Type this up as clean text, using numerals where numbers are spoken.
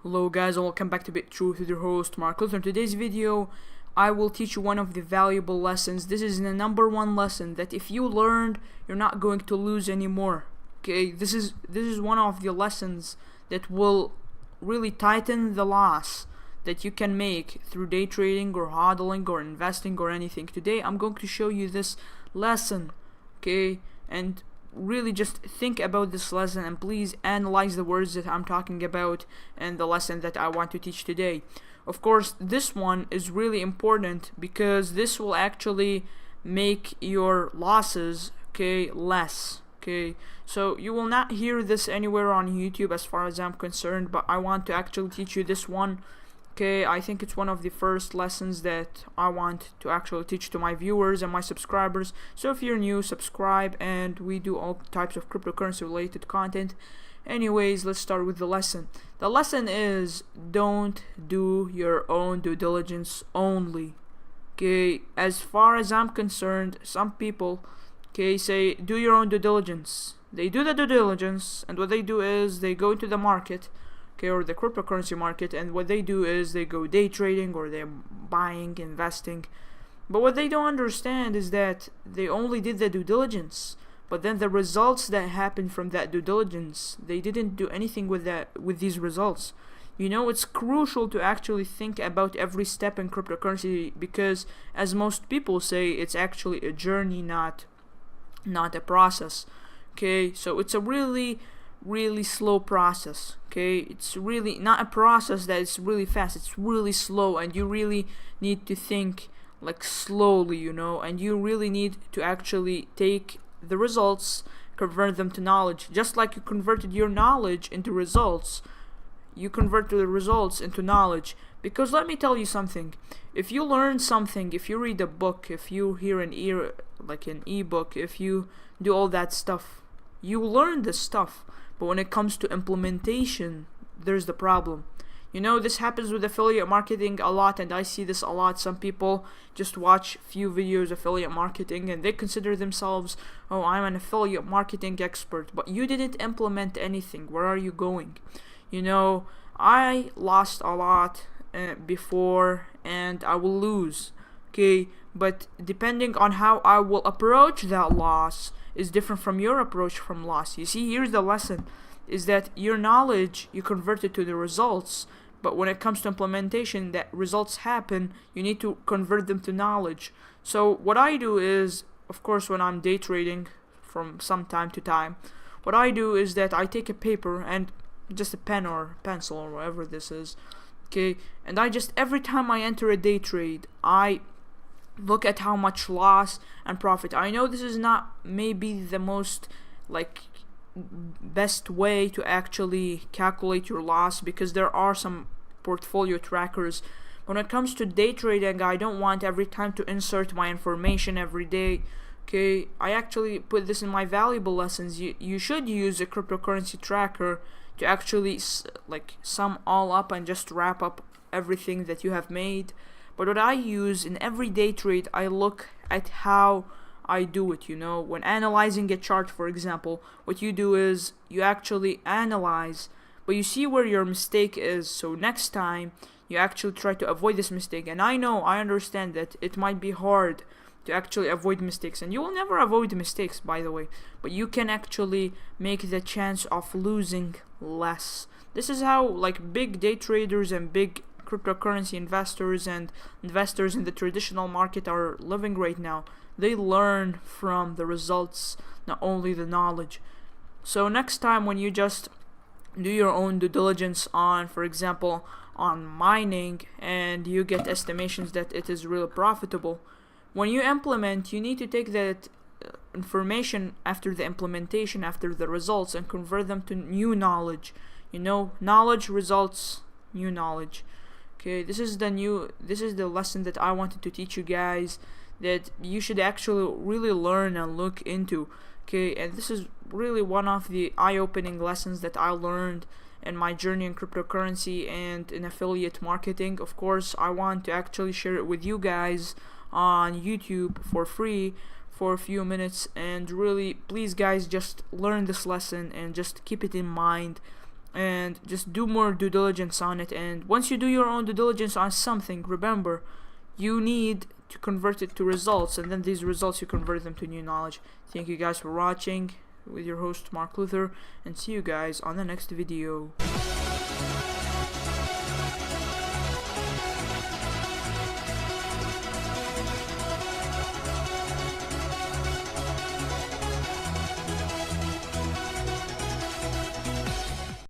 Hello guys and welcome back to Bittruth with your host Marcos. In today's video I will teach you one of the valuable lessons. This is the number one lesson that if you learned, you're not going to lose anymore. Okay, this is one of the lessons that will really tighten the loss that you can make through day trading or hodling or investing or anything. Today I'm going to show you this lesson, okay, and really just think about this lesson and please analyze the words that I'm talking about and the lesson that I want to teach today. Of course, this one is really important because this will actually make your losses, okay, less. Okay, so you will not hear this anywhere on YouTube as far as I'm concerned, but I want to actually teach you this one. Okay, I think it's one of the first lessons that I want to actually teach to my viewers and my subscribers. So if you're new, subscribe, and we do all types of cryptocurrency related content. Anyways, let's start with the lesson. The lesson is don't do your own due diligence only. Okay, as far as I'm concerned, some people, okay, say do your own due diligence. They do the due diligence, and what they do is they go into the market, okay, or the cryptocurrency market, and what they do is they go day trading or they're buying, investing. But what they don't understand is that they only did the due diligence, but then the results that happened from that due diligence, they didn't do anything with these results. You know, it's crucial to actually think about every step in cryptocurrency because, as most people say, it's actually a journey, not a process. Okay, so it's a really slow process. Okay, it's really not a process that is really fast. It's really slow, and you really need to think like slowly, you know, and you really need to actually take the results, convert them to knowledge. Just like you converted your knowledge into results, you convert the results into knowledge. Because let me tell you something, if you learn something, if you read a book, if you hear an ebook, if you do all that stuff, you learn this stuff. But when it comes to implementation, there's the problem. You know, this happens with affiliate marketing a lot, and I see this a lot. Some people just watch few videos affiliate marketing and they consider themselves, oh, I'm an affiliate marketing expert, but you didn't implement anything. Where are you going? You know, I lost a lot before, and I will lose. Okay, but depending on how I will approach that loss is different from your approach from loss. You see, here's the lesson, is that your knowledge, you convert it to the results, but when it comes to implementation, that results happen, you need to convert them to knowledge. So what I do is, of course, when I'm day trading from some time to time, what I do is that I take a paper and just a pen or pencil or whatever this is, okay, and I just, every time I enter a day trade, I look at how much loss and profit. I know this is not maybe the most best way to actually calculate your loss because there are some portfolio trackers. When it comes to day trading, I don't want every time to insert my information every day. Okay, I actually put this in my valuable lessons. You should use a cryptocurrency tracker to actually sum all up and just wrap up everything that you have made. But what I use in every day trade, I look at how I do it. You know, when analyzing a chart, for example, what you do is you actually analyze, but you see where your mistake is. So next time you actually try to avoid this mistake. And I understand that it might be hard to actually avoid mistakes, and you will never avoid mistakes, by the way, but you can actually make the chance of losing less. This is how big day traders and big cryptocurrency investors and investors in the traditional market are living right now. They learn from the results, not only the knowledge. So next time when you just do your own due diligence on, for example, on mining, and you get estimations that it is really profitable, when you implement, you need to take that information after the implementation, after the results, and convert them to new knowledge. You know, knowledge results, new knowledge. Okay, this is the lesson that I wanted to teach you guys, that you should actually really learn and look into. Okay, and this is really one of the eye-opening lessons that I learned in my journey in cryptocurrency and in affiliate marketing. Of course, I want to actually share it with you guys on YouTube for free for a few minutes, and really, please guys, just learn this lesson and just keep it in mind. and just do more due diligence on it. And once you do your own due diligence on something, remember, you need to convert it to results, and then these results you convert them to new knowledge. Thank you guys for watching, with your host Mark Luther, and see you guys on the next video.